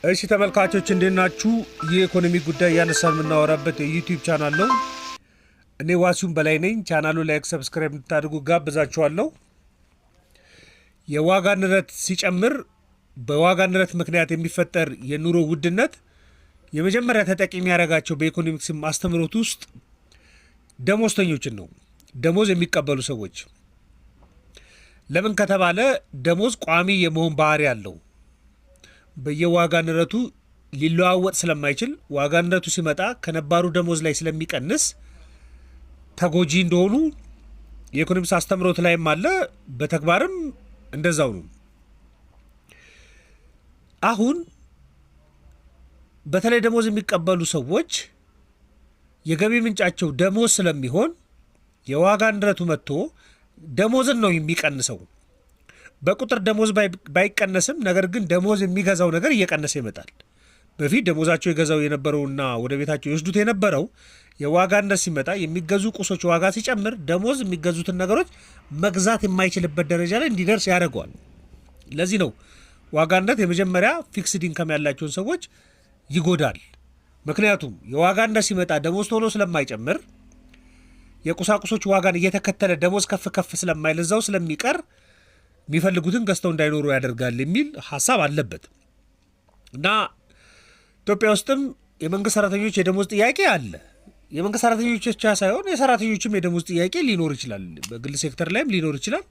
እሺ ተመልካቾች እንዴት ናችሁ? የኢኮኖሚ ጉዳይ ያነሳን የምናወራበት የዩቲዩብ ቻናል ነው። እኔ ዋሲሁን በላይ ነኝ። ቻናሉ ላይክ ሰብስክራይብ እንድታደርጉ ጋብዛችኋለሁ። የዋጋ ንረት ሲጨምር በዋጋ ንረት ምክንያት የሚፈጠር የኑሮ ውድነት የመጀመሪያ ተጠቂ የሚያደርጋቸው በኢኮኖሚክስ አስተምህሮት ውስጥ ደሞዝተኞችን ነው። ደሞዝ የሚቀበሉ ሰዎች። ለምን ከተባለ ደሞዝ ቋሚ የመሆን ባህሪ አለው። በየዋጋ ንረቱ ሊለዋወጥ ስለማይችል ዋጋ ንረቱ ሲመጣ ከነባሩ ደሞዝ ላይ ስለሚቀንስ ተጎጂ እንደሆኑ የኢኮኖሚክስ አስተምህሮት ላይም አለ፣ በተግባርም እንደዛው ነው። አሁን በተለይ ደሞዝ የሚቀበሉ ሰዎች የገቢ ምንጫቸው ደሞዝ ስለሚሆን የዋጋ ንረቱ መጥቶ ደሞዝን ነው የሚቀንሰው። በቁጥር ደሞዝ ባይቀነስም ነገር ግን ደሞዝ የሚገዛው ነገር እየቀነሰ ይመጣል። በፊት ደሞዛቸው የገዛው የነበረውና ወደ ቤታቸው ይወስዱት የነበረው የዋጋ ንረት ሲመጣ የሚገዙ ቁሶች ዋጋ ሲጨምር ደሞዝ የሚገዙትን ነገሮች መግዛት የማይችልበት ደረጃ ላይ እንዲደርስ ያደርገዋል። ለዚህ ነው ዋጋ ንረት የመጀመሪያ ፊክስድ ኢንከም ያላቸውን ሰዎች ይጎዳል። ምክንያቱም የዋጋ ንረት ሲመጣ ደሞዝ ቶሎ ስለማይጨምር የቁሳቁሶች ዋጋን እየተከተለ ደሞዝ ከፍ ስለማይል እዛው ስለሚቀር የሚፈልጉትን ገዝተው እንዳይኖሩ ያደርጋል የሚል ሀሳብ አለበት እና ኢትዮጵያ ውስጥም የመንግስት ሰራተኞች የደሞዝ ጥያቄ አለ። የመንግስት ሰራተኞች ብቻ ሳይሆን የሰራተኞችም የደሞዝ ጥያቄ ሊኖር ይችላል። በግል ሴክተር ላይም ሊኖር ይችላል።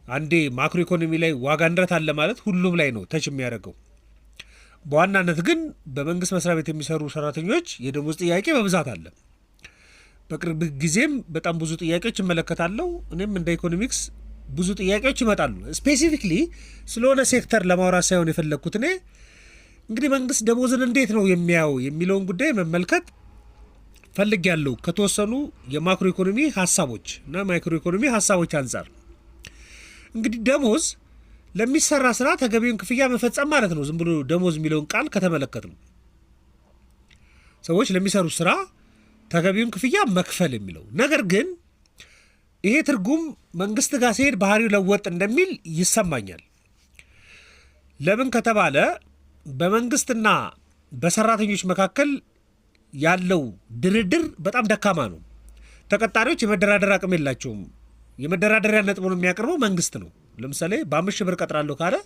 አንዴ ማክሮ ኢኮኖሚ ላይ ዋጋ ንረት አለ ማለት ሁሉም ላይ ነው ተች የሚያደርገው። በዋናነት ግን በመንግስት መስሪያ ቤት የሚሰሩ ሰራተኞች የደሞዝ ጥያቄ በብዛት አለ። በቅርብ ጊዜም በጣም ብዙ ጥያቄዎች እመለከታለሁ። እኔም እንደ ኢኮኖሚክስ ብዙ ጥያቄዎች ይመጣሉ። ስፔሲፊክሊ ስለሆነ ሴክተር ለማውራት ሳይሆን የፈለግኩት እኔ እንግዲህ መንግስት ደሞዝን እንዴት ነው የሚያየው የሚለውን ጉዳይ መመልከት ፈልጌያለሁ ከተወሰኑ የማክሮ ኢኮኖሚ ሀሳቦች እና ማይክሮ ኢኮኖሚ ሀሳቦች አንጻር። እንግዲህ ደሞዝ ለሚሰራ ስራ ተገቢውን ክፍያ መፈጸም ማለት ነው። ዝም ብሎ ደሞዝ የሚለውን ቃል ከተመለከት ነው ሰዎች ለሚሰሩ ስራ ተገቢውን ክፍያ መክፈል የሚለው ነገር ግን ይሄ ትርጉም መንግስት ጋር ሲሄድ ባህሪው ለወጥ እንደሚል ይሰማኛል። ለምን ከተባለ በመንግስትና በሰራተኞች መካከል ያለው ድርድር በጣም ደካማ ነው። ተቀጣሪዎች የመደራደር አቅም የላቸውም። የመደራደሪያ ነጥቡን የሚያቀርበው መንግስት ነው። ለምሳሌ በ5,000 ብር ቀጥራለሁ ካለ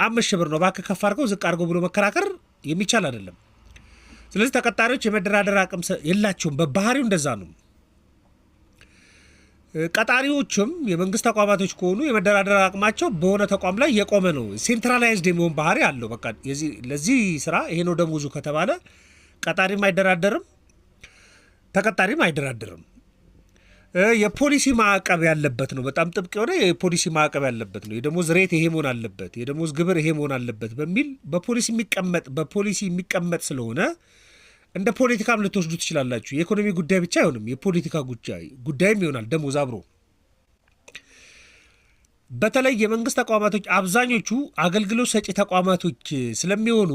5,000 ብር ነው፣ እባክህ ከፍ አድርገው ዝቅ አድርገው ብሎ መከራከር የሚቻል አይደለም። ስለዚህ ተቀጣሪዎች የመደራደር አቅም የላቸውም። በባህሪው እንደዛ ነው። ቀጣሪዎችም የመንግስት ተቋማቶች ከሆኑ የመደራደር አቅማቸው በሆነ ተቋም ላይ የቆመ ነው። ሴንትራላይዝድ የመሆን ባህሪ አለው። በቃ ለዚህ ስራ ይሄ ነው ደሞዙ ከተባለ ቀጣሪም አይደራደርም፣ ተቀጣሪም አይደራደርም። የፖሊሲ ማዕቀብ ያለበት ነው። በጣም ጥብቅ የሆነ የፖሊሲ ማዕቀብ ያለበት ነው። የደሞዝ ሬት ይሄ መሆን አለበት፣ የደሞዝ ግብር ይሄ መሆን አለበት በሚል በፖሊሲ የሚቀመጥ ስለሆነ እንደ ፖለቲካም ልትወስዱ ትችላላችሁ። የኢኮኖሚ ጉዳይ ብቻ አይሆንም፣ የፖለቲካ ጉዳይም ይሆናል ደሞዝ አብሮ። በተለይ የመንግስት ተቋማቶች አብዛኞቹ አገልግሎት ሰጪ ተቋማቶች ስለሚሆኑ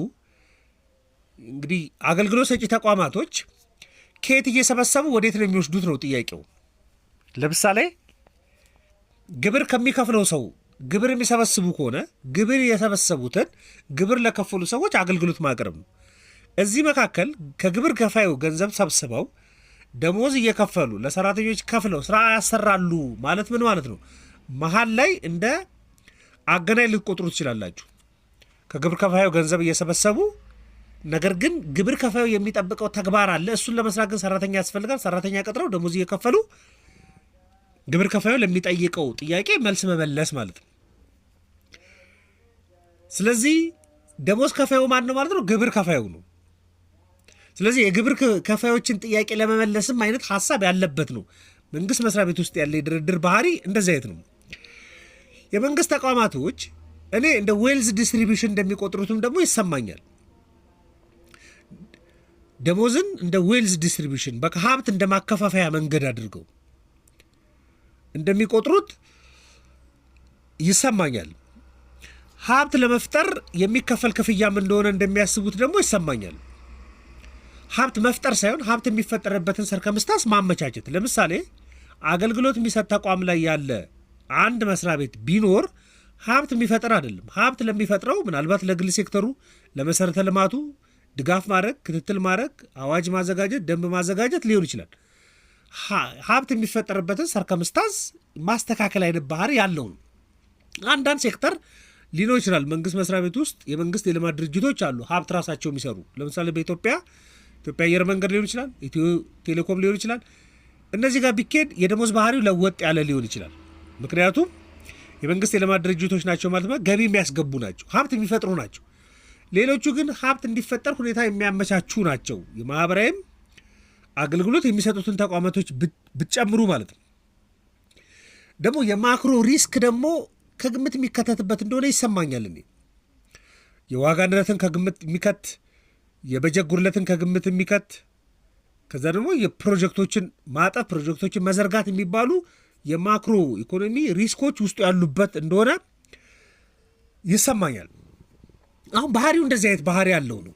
እንግዲህ አገልግሎት ሰጪ ተቋማቶች ከየት እየሰበሰቡ ወዴት ነው የሚወስዱት ነው ጥያቄው። ለምሳሌ ግብር ከሚከፍለው ሰው ግብር የሚሰበስቡ ከሆነ ግብር የሰበሰቡትን ግብር ለከፈሉ ሰዎች አገልግሎት ማቅረብ ነው። እዚህ መካከል ከግብር ከፋዩ ገንዘብ ሰብስበው ደሞዝ እየከፈሉ ለሰራተኞች ከፍለው ስራ ያሰራሉ ማለት ምን ማለት ነው? መሀል ላይ እንደ አገናኝ ልትቆጥሩ ትችላላችሁ። ከግብር ከፋዩ ገንዘብ እየሰበሰቡ ነገር ግን ግብር ከፋዩ የሚጠብቀው ተግባር አለ። እሱን ለመስራት ግን ሰራተኛ ያስፈልጋል። ሰራተኛ ቀጥረው ደሞዝ እየከፈሉ ግብር ከፋዩ ለሚጠይቀው ጥያቄ መልስ መመለስ ማለት ነው። ስለዚህ ደሞዝ ከፋዩ ማን ነው ማለት ነው? ግብር ከፋዩ ነው። ስለዚህ የግብር ከፋዮችን ጥያቄ ለመመለስም አይነት ሀሳብ ያለበት ነው። መንግስት መስሪያ ቤት ውስጥ ያለ የድርድር ባህሪ እንደዚህ አይነት ነው። የመንግስት ተቋማቶች እኔ እንደ ዌልዝ ዲስትሪቢዩሽን እንደሚቆጥሩትም ደግሞ ይሰማኛል። ደሞዝን እንደ ዌልዝ ዲስትሪቢዩሽን በቃ ሀብት እንደ ማከፋፈያ መንገድ አድርገው እንደሚቆጥሩት ይሰማኛል። ሀብት ለመፍጠር የሚከፈል ክፍያም እንደሆነ እንደሚያስቡት ደግሞ ይሰማኛል። ሀብት መፍጠር ሳይሆን ሀብት የሚፈጠርበትን ሰርከምስታንስ ማመቻቸት። ለምሳሌ አገልግሎት የሚሰጥ ተቋም ላይ ያለ አንድ መስሪያ ቤት ቢኖር ሀብት የሚፈጥር አይደለም። ሀብት ለሚፈጥረው ምናልባት ለግል ሴክተሩ ለመሰረተ ልማቱ ድጋፍ ማድረግ፣ ክትትል ማድረግ፣ አዋጅ ማዘጋጀት፣ ደንብ ማዘጋጀት ሊሆን ይችላል። ሀብት የሚፈጠርበትን ሰርከምስታንስ ማስተካከል አይነት ባህሪ ያለው ነው። አንዳንድ ሴክተር ሊኖር ይችላል። መንግስት መስሪያ ቤት ውስጥ የመንግስት የልማት ድርጅቶች አሉ፣ ሀብት ራሳቸው የሚሰሩ። ለምሳሌ በኢትዮጵያ አየር መንገድ ሊሆን ይችላል፣ ኢትዮ ቴሌኮም ሊሆን ይችላል። እነዚህ ጋር ቢኬድ የደሞዝ ባህሪው ለወጥ ያለ ሊሆን ይችላል። ምክንያቱም የመንግስት የልማት ድርጅቶች ናቸው ማለት ነው፣ ገቢ የሚያስገቡ ናቸው፣ ሀብት የሚፈጥሩ ናቸው። ሌሎቹ ግን ሀብት እንዲፈጠር ሁኔታ የሚያመቻቹ ናቸው። የማህበራዊም አገልግሎት የሚሰጡትን ተቋማቶች ብትጨምሩ ማለት ነው። ደግሞ የማክሮ ሪስክ ደግሞ ከግምት የሚከተትበት እንደሆነ ይሰማኛል። እኔ የዋጋ ንረትን ከግምት የሚከት፣ የበጀት ጉድለትን ከግምት የሚከት፣ ከዛ ደግሞ የፕሮጀክቶችን ማጠፍ፣ ፕሮጀክቶችን መዘርጋት የሚባሉ የማክሮ ኢኮኖሚ ሪስኮች ውስጡ ያሉበት እንደሆነ ይሰማኛል። አሁን ባህሪው እንደዚህ አይነት ባህሪ ያለው ነው።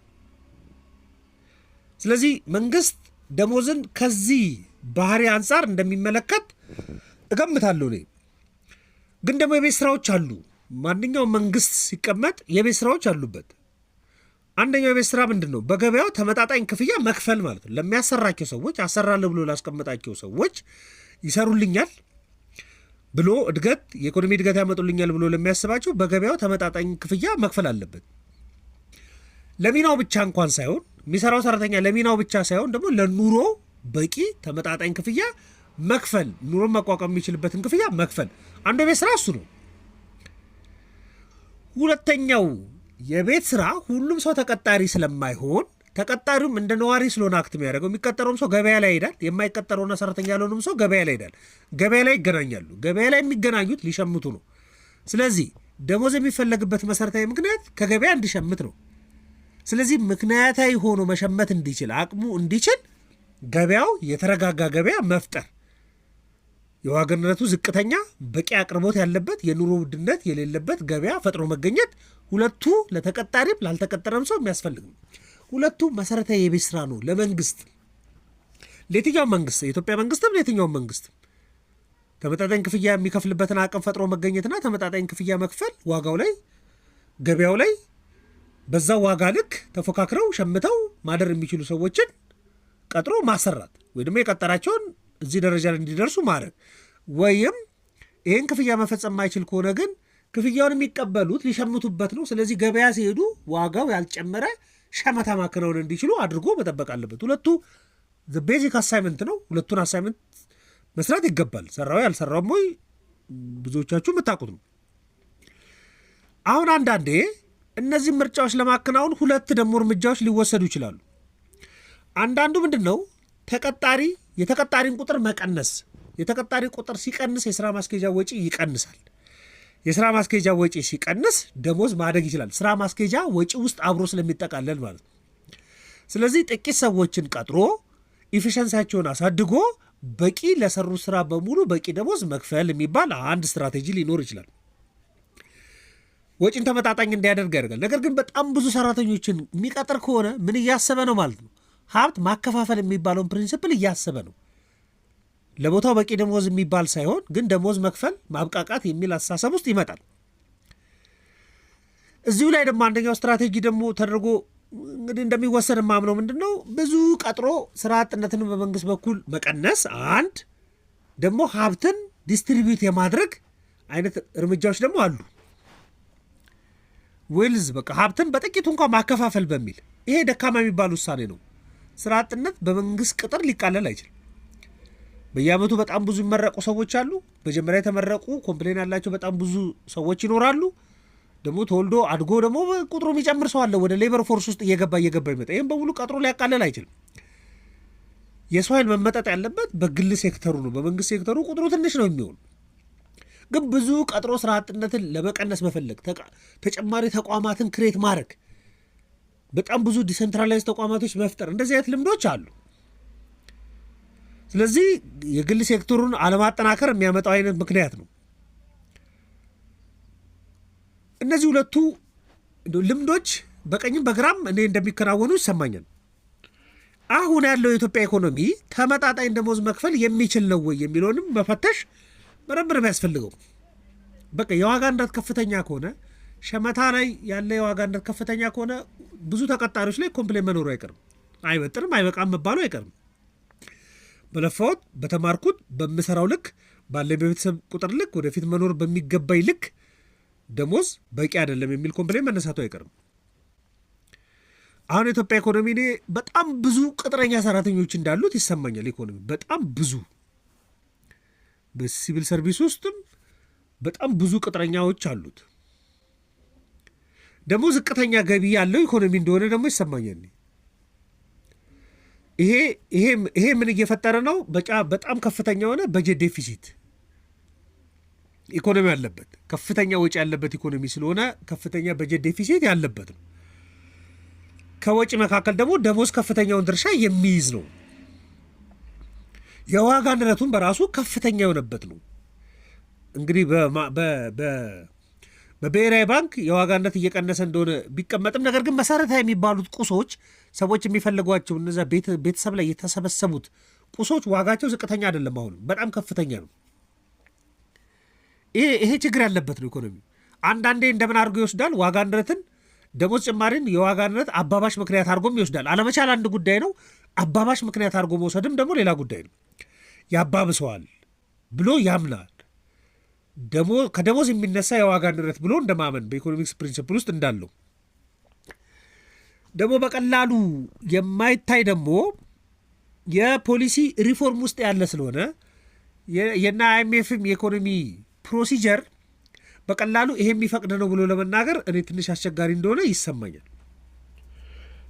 ስለዚህ መንግስት ደሞዝን ከዚህ ባህሪ አንጻር እንደሚመለከት እገምታለሁ እኔ። ግን ደግሞ የቤት ስራዎች አሉ። ማንኛውም መንግስት ሲቀመጥ የቤት ስራዎች አሉበት። አንደኛው የቤት ስራ ምንድን ነው? በገበያው ተመጣጣኝ ክፍያ መክፈል ማለት ነው። ለሚያሰራቸው ሰዎች አሰራለሁ ብሎ ላስቀመጣቸው ሰዎች ይሰሩልኛል ብሎ እድገት፣ የኢኮኖሚ እድገት ያመጡልኛል ብሎ ለሚያስባቸው በገበያው ተመጣጣኝ ክፍያ መክፈል አለበት። ለሚናው ብቻ እንኳን ሳይሆን የሚሰራው ሰራተኛ ለሚናው ብቻ ሳይሆን ደግሞ ለኑሮ በቂ ተመጣጣኝ ክፍያ መክፈል፣ ኑሮን መቋቋም የሚችልበትን ክፍያ መክፈል አንዱ የቤት ስራ እሱ ነው። ሁለተኛው የቤት ስራ ሁሉም ሰው ተቀጣሪ ስለማይሆን ተቀጣሪውም እንደ ነዋሪ ስለሆነ አክት የሚያደርገው የሚቀጠረውም ሰው ገበያ ላይ ይሄዳል። የማይቀጠረውና ሰራተኛ ያልሆነም ሰው ገበያ ላይ ይሄዳል። ገበያ ላይ ይገናኛሉ። ገበያ ላይ የሚገናኙት ሊሸምቱ ነው። ስለዚህ ደሞዝ የሚፈለግበት መሰረታዊ ምክንያት ከገበያ እንዲሸምት ነው። ስለዚህ ምክንያታዊ ሆኖ መሸመት እንዲችል፣ አቅሙ እንዲችል ገበያው የተረጋጋ ገበያ መፍጠር፣ የዋጋ ንረቱ ዝቅተኛ፣ በቂ አቅርቦት ያለበት፣ የኑሮ ውድነት የሌለበት ገበያ ፈጥሮ መገኘት ሁለቱ ለተቀጣሪም ላልተቀጠረም ሰው የሚያስፈልግ ነው። ሁለቱ መሰረታዊ የቤት ስራ ነው ለመንግስት፣ ለየትኛውም መንግስት፣ የኢትዮጵያ መንግስትም ለየትኛውም መንግስትም ተመጣጣኝ ክፍያ የሚከፍልበትን አቅም ፈጥሮ መገኘትና ተመጣጣኝ ክፍያ መክፈል፣ ዋጋው ላይ ገበያው ላይ በዛው ዋጋ ልክ ተፎካክረው ሸምተው ማደር የሚችሉ ሰዎችን ቀጥሮ ማሰራት፣ ወይ ደግሞ የቀጠራቸውን እዚህ ደረጃ ላይ እንዲደርሱ ማድረግ፣ ወይም ይህን ክፍያ መፈጸም ማይችል ከሆነ ግን ክፍያውን የሚቀበሉት ሊሸምቱበት ነው። ስለዚህ ገበያ ሲሄዱ ዋጋው ያልጨመረ ሸመታ ማከናወን እንዲችሉ አድርጎ መጠበቅ አለበት። ሁለቱ ቤዚክ አሳይመንት ነው። ሁለቱን አሳይመንት መስራት ይገባል። ሰራው ያልሰራውም ወይ ብዙዎቻችሁ የምታውቁት ነው። አሁን አንዳንዴ እነዚህ ምርጫዎች ለማከናወን ሁለት ደግሞ እርምጃዎች ሊወሰዱ ይችላሉ። አንዳንዱ ምንድን ነው? የተቀጣሪን ቁጥር መቀነስ። የተቀጣሪ ቁጥር ሲቀንስ የስራ ማስኬጃ ወጪ ይቀንሳል። የስራ ማስኬጃ ወጪ ሲቀንስ ደሞዝ ማደግ ይችላል። ስራ ማስኬጃ ወጪ ውስጥ አብሮ ስለሚጠቃለል ማለት ነው። ስለዚህ ጥቂት ሰዎችን ቀጥሮ ኢፊሸንሲያቸውን አሳድጎ በቂ ለሰሩ ስራ በሙሉ በቂ ደሞዝ መክፈል የሚባል አንድ ስትራቴጂ ሊኖር ይችላል። ወጪን ተመጣጣኝ እንዲያደርግ ያደርጋል። ነገር ግን በጣም ብዙ ሰራተኞችን የሚቀጥር ከሆነ ምን እያሰበ ነው ማለት ነው? ሀብት ማከፋፈል የሚባለውን ፕሪንሲፕል እያሰበ ነው። ለቦታው በቂ ደሞዝ የሚባል ሳይሆን ግን ደሞዝ መክፈል ማብቃቃት የሚል አስተሳሰብ ውስጥ ይመጣል። እዚሁ ላይ ደግሞ አንደኛው ስትራቴጂ ደግሞ ተደርጎ እንግዲህ እንደሚወሰድ ማምነው ምንድነው? ብዙ ቀጥሮ ስራ አጥነትን በመንግስት በኩል መቀነስ፣ አንድ ደግሞ ሀብትን ዲስትሪቢዩት የማድረግ አይነት እርምጃዎች ደግሞ አሉ። ዌልዝ በቃ ሀብትን በጥቂቱ እንኳን ማከፋፈል በሚል ይሄ ደካማ የሚባል ውሳኔ ነው። ስራ አጥነት በመንግስት ቅጥር ሊቃለል አይችልም። በየአመቱ በጣም ብዙ የሚመረቁ ሰዎች አሉ። መጀመሪያ የተመረቁ ኮምፕሌን ያላቸው በጣም ብዙ ሰዎች ይኖራሉ። ደግሞ ተወልዶ አድጎ ደግሞ ቁጥሩ የሚጨምር ሰው አለ። ወደ ሌበር ፎርስ ውስጥ እየገባ ይመጣ። ይህም በሙሉ ቀጥሮ ሊያቃለል አይችልም። የሰው ኃይል መመጠጥ ያለበት በግል ሴክተሩ ነው። በመንግስት ሴክተሩ ቁጥሩ ትንሽ ነው የሚሆን። ግን ብዙ ቀጥሮ ስራ አጥነትን ለመቀነስ መፈለግ፣ ተጨማሪ ተቋማትን ክሬት ማድረግ፣ በጣም ብዙ ዲሰንትራላይዝ ተቋማቶች መፍጠር፣ እንደዚህ አይነት ልምዶች አሉ። ስለዚህ የግል ሴክተሩን አለማጠናከር የሚያመጣው አይነት ምክንያት ነው። እነዚህ ሁለቱ ልምዶች በቀኝም በግራም እኔ እንደሚከናወኑ ይሰማኛል። አሁን ያለው የኢትዮጵያ ኢኮኖሚ ተመጣጣኝ ደሞዝ መክፈል የሚችል ነው ወይ የሚለውንም መፈተሽ በደንብ ነው የሚያስፈልገው። በቃ የዋጋ ንረት ከፍተኛ ከሆነ ሸመታ ላይ ያለ የዋጋ ንረት ከፍተኛ ከሆነ ብዙ ተቀጣሪዎች ላይ ኮምፕሌን መኖሩ አይቀርም። አይበጥርም አይበቃም መባሉ አይቀርም። በለፋሁት በተማርኩት በምሰራው ልክ ባለ በቤተሰብ ቁጥር ልክ ወደፊት መኖር በሚገባኝ ልክ ደሞዝ በቂ አይደለም የሚል ኮምፕሌን መነሳቱ አይቀርም። አሁን የኢትዮጵያ ኢኮኖሚ እኔ በጣም ብዙ ቅጥረኛ ሰራተኞች እንዳሉት ይሰማኛል። ኢኮኖሚ በጣም ብዙ በሲቪል ሰርቪስ ውስጥም በጣም ብዙ ቅጥረኛዎች አሉት። ደግሞ ዝቅተኛ ገቢ ያለው ኢኮኖሚ እንደሆነ ደግሞ ይሰማኛል። ይሄ ምን እየፈጠረ ነው? በጣም ከፍተኛ የሆነ በጀት ዴፊሲት ኢኮኖሚ ያለበት ከፍተኛ ወጪ ያለበት ኢኮኖሚ ስለሆነ ከፍተኛ በጀት ዴፊሲት ያለበት ነው። ከወጪ መካከል ደግሞ ደሞዝ ከፍተኛውን ድርሻ የሚይዝ ነው። የዋጋ ንረቱን በራሱ ከፍተኛ የሆነበት ነው። እንግዲህ በብሔራዊ ባንክ የዋጋ ንረት እየቀነሰ እንደሆነ ቢቀመጥም ነገር ግን መሰረታዊ የሚባሉት ቁሶች ሰዎች የሚፈልጓቸው እነዛ ቤተሰብ ላይ የተሰበሰቡት ቁሶች ዋጋቸው ዝቅተኛ አይደለም፣ አሁንም በጣም ከፍተኛ ነው። ይሄ ችግር ያለበት ነው ኢኮኖሚ። አንዳንዴ እንደምን አድርጎ ይወስዳል ዋጋ ንረትን፣ ደሞዝ ጭማሪን የዋጋ ንረት አባባሽ ምክንያት አድርጎም ይወስዳል። አለመቻል አንድ ጉዳይ ነው፣ አባባሽ ምክንያት አድርጎ መውሰድም ደግሞ ሌላ ጉዳይ ነው። ያባብሰዋል ብሎ ያምናል። ከደሞዝ የሚነሳ የዋጋ ንረት ብሎ እንደማመን በኢኮኖሚክስ ፕሪንሲፕል ውስጥ እንዳለው ደግሞ በቀላሉ የማይታይ ደግሞ የፖሊሲ ሪፎርም ውስጥ ያለ ስለሆነ የና አይኤምኤፍም የኢኮኖሚ ፕሮሲጀር በቀላሉ ይሄ የሚፈቅድ ነው ብሎ ለመናገር እኔ ትንሽ አስቸጋሪ እንደሆነ ይሰማኛል።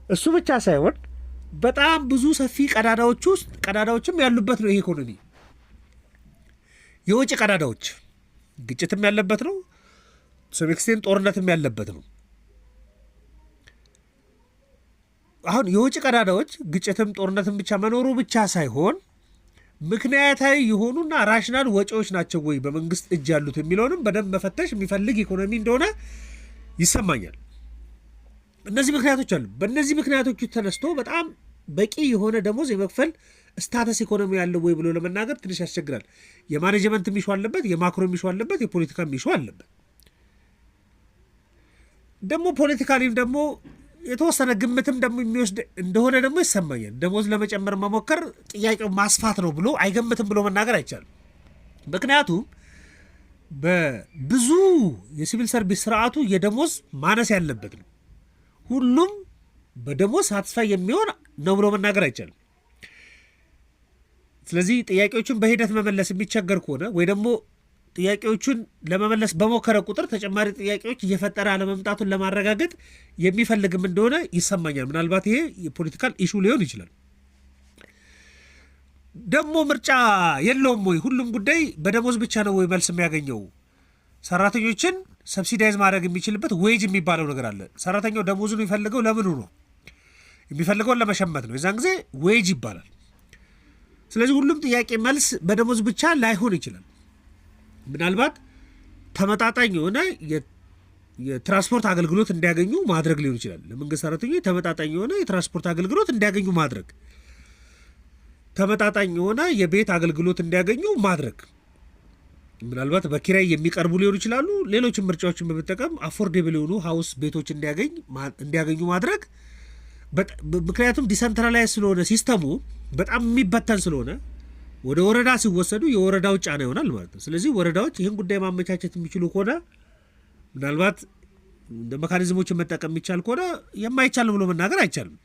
እሱ ብቻ ሳይሆን በጣም ብዙ ሰፊ ቀዳዳዎችም ያሉበት ነው ይሄ ኢኮኖሚ። የውጭ ቀዳዳዎች ግጭትም ያለበት ነው፣ ሰሜክስቴን ጦርነትም ያለበት ነው። አሁን የውጭ ቀዳዳዎች ግጭትም ጦርነትም ብቻ መኖሩ ብቻ ሳይሆን ምክንያታዊ የሆኑና ራሽናል ወጪዎች ናቸው ወይ በመንግስት እጅ ያሉት የሚለውንም በደንብ መፈተሽ የሚፈልግ ኢኮኖሚ እንደሆነ ይሰማኛል። እነዚህ ምክንያቶች አሉ። በእነዚህ ምክንያቶች ተነስቶ በጣም በቂ የሆነ ደሞዝ የመክፈል ስታተስ ኢኮኖሚ ያለው ወይ ብሎ ለመናገር ትንሽ ያስቸግራል። የማኔጅመንት ሚሹ አለበት፣ የማክሮ ሚሹ አለበት፣ የፖለቲካ ሚሹ አለበት። ደግሞ ፖለቲካሊም ደግሞ የተወሰነ ግምትም ደግሞ የሚወስድ እንደሆነ ደግሞ ይሰማኛል። ደሞዝ ለመጨመር መሞከር ጥያቄው ማስፋት ነው ብሎ አይገምትም ብሎ መናገር አይቻልም። ምክንያቱም በብዙ የሲቪል ሰርቪስ ስርዓቱ የደሞዝ ማነስ ያለበት ነው። ሁሉም በደሞዝ ሳትስፋይ የሚሆን ነው ብሎ መናገር አይቻልም። ስለዚህ ጥያቄዎቹን በሂደት መመለስ የሚቸገር ከሆነ ወይ ደግሞ ጥያቄዎቹን ለመመለስ በሞከረ ቁጥር ተጨማሪ ጥያቄዎች እየፈጠረ አለመምጣቱን ለማረጋገጥ የሚፈልግም እንደሆነ ይሰማኛል። ምናልባት ይሄ የፖለቲካል ኢሹ ሊሆን ይችላል። ደግሞ ምርጫ የለውም ወይ? ሁሉም ጉዳይ በደሞዝ ብቻ ነው ወይ መልስ የሚያገኘው? ሰራተኞችን ሰብሲዳይዝ ማድረግ የሚችልበት ዌጅ የሚባለው ነገር አለ። ሰራተኛው ደሞዙን የሚፈልገው ለምኑ ነው? የሚፈልገውን ለመሸመት ነው። የዛን ጊዜ ዌጅ ይባላል። ስለዚህ ሁሉም ጥያቄ መልስ በደሞዝ ብቻ ላይሆን ይችላል። ምናልባት ተመጣጣኝ የሆነ የትራንስፖርት አገልግሎት እንዲያገኙ ማድረግ ሊሆን ይችላል። ለመንግስት ሰራተኞች ተመጣጣኝ የሆነ የትራንስፖርት አገልግሎት እንዲያገኙ ማድረግ፣ ተመጣጣኝ የሆነ የቤት አገልግሎት እንዲያገኙ ማድረግ፣ ምናልባት በኪራይ የሚቀርቡ ሊሆኑ ይችላሉ። ሌሎችም ምርጫዎችን በመጠቀም አፎርዴብል የሆኑ ሀውስ ቤቶች እንዲያገኙ ማድረግ። ምክንያቱም ዲሰንትራላይዝ ስለሆነ ሲስተሙ በጣም የሚበተን ስለሆነ ወደ ወረዳ ሲወሰዱ የወረዳው ጫና ይሆናል ማለት ነው። ስለዚህ ወረዳዎች ይህን ጉዳይ ማመቻቸት የሚችሉ ከሆነ ምናልባት እንደ ሜካኒዝሞችን መጠቀም የሚቻል ከሆነ የማይቻል ብሎ መናገር አይቻልም።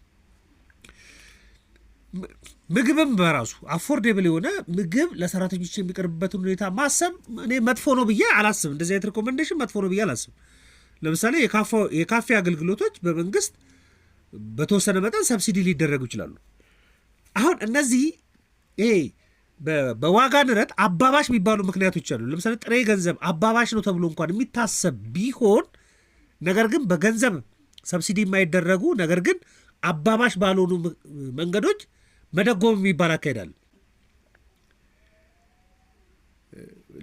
ምግብም በራሱ አፎርዴብል የሆነ ምግብ ለሰራተኞች የሚቀርብበትን ሁኔታ ማሰብ እኔ መጥፎ ነው ብዬ አላስብም። እንደዚህ አይነት ሪኮሜንዴሽን መጥፎ ነው ብዬ አላስብም። ለምሳሌ የካፌ አገልግሎቶች በመንግስት በተወሰነ መጠን ሰብሲዲ ሊደረጉ ይችላሉ። አሁን እነዚህ በዋጋ ንረት አባባሽ የሚባሉ ምክንያቶች አሉ። ለምሳሌ ጥሬ ገንዘብ አባባሽ ነው ተብሎ እንኳን የሚታሰብ ቢሆን ነገር ግን በገንዘብ ሰብሲዲ የማይደረጉ ነገር ግን አባባሽ ባልሆኑ መንገዶች መደጎም የሚባል አካሄዳል።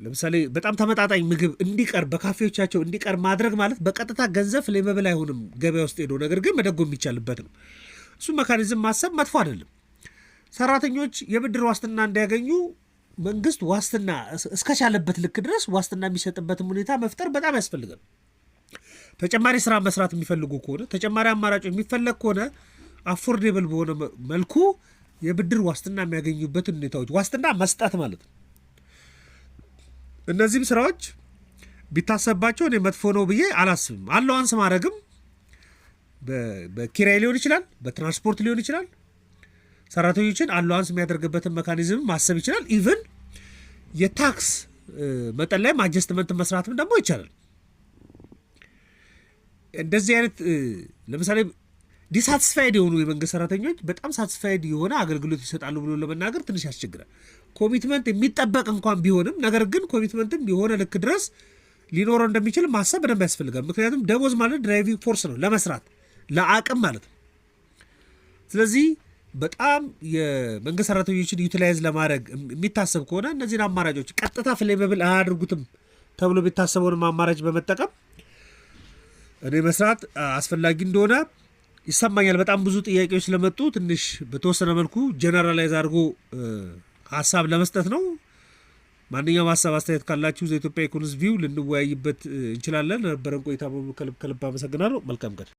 ለምሳሌ በጣም ተመጣጣኝ ምግብ እንዲቀር በካፌዎቻቸው እንዲቀር ማድረግ ማለት በቀጥታ ገንዘብ ፍሌመብል አይሆንም ገበያ ውስጥ ሄዶ ነገር ግን መደጎም የሚቻልበት ነው። እሱ ሜካኒዝም ማሰብ መጥፎ አይደለም። ሰራተኞች የብድር ዋስትና እንዲያገኙ መንግስት ዋስትና እስከቻለበት ልክ ድረስ ዋስትና የሚሰጥበትም ሁኔታ መፍጠር በጣም ያስፈልጋል። ተጨማሪ ስራ መስራት የሚፈልጉ ከሆነ ተጨማሪ አማራጭ የሚፈለግ ከሆነ አፎርዴብል በሆነ መልኩ የብድር ዋስትና የሚያገኙበትን ሁኔታዎች ዋስትና መስጠት ማለት ነው። እነዚህም ስራዎች ቢታሰብባቸው እኔ መጥፎ ነው ብዬ አላስብም። አላዋንስ ማድረግም በኪራይ ሊሆን ይችላል፣ በትራንስፖርት ሊሆን ይችላል። ሰራተኞችን አላዋንስ የሚያደርግበትን ሜካኒዝም ማሰብ ይችላል። ኢቭን የታክስ መጠን ላይ አጀስትመንት መስራትም ደግሞ ይቻላል። እንደዚህ አይነት ለምሳሌ ዲሳትስፋይድ የሆኑ የመንግስት ሰራተኞች በጣም ሳትስፋይድ የሆነ አገልግሎት ይሰጣሉ ብሎ ለመናገር ትንሽ ያስቸግራል። ኮሚትመንት የሚጠበቅ እንኳን ቢሆንም ነገር ግን ኮሚትመንትም የሆነ ልክ ድረስ ሊኖረው እንደሚችል ማሰብ በደንብ ያስፈልጋል። ምክንያቱም ደሞዝ ማለት ድራይቪንግ ፎርስ ነው ለመስራት ለአቅም ማለት ነው። ስለዚህ በጣም የመንግስት ሰራተኞችን ዩቲላይዝ ለማድረግ የሚታሰብ ከሆነ እነዚህን አማራጮች ቀጥታ ፍሌቨብል አያደርጉትም ተብሎ የሚታሰበውንም አማራጭ በመጠቀም እኔ መስራት አስፈላጊ እንደሆነ ይሰማኛል። በጣም ብዙ ጥያቄዎች ስለመጡ ትንሽ በተወሰነ መልኩ ጀነራላይዝ አድርጎ ሀሳብ ለመስጠት ነው። ማንኛውም ሀሳብ አስተያየት ካላችሁ ዘኢትዮጵያ ኢኮኖሚስት ቪው ልንወያይበት እንችላለን። ነበረን ቆይታ ከልብ አመሰግናለሁ። መልካም ቀን።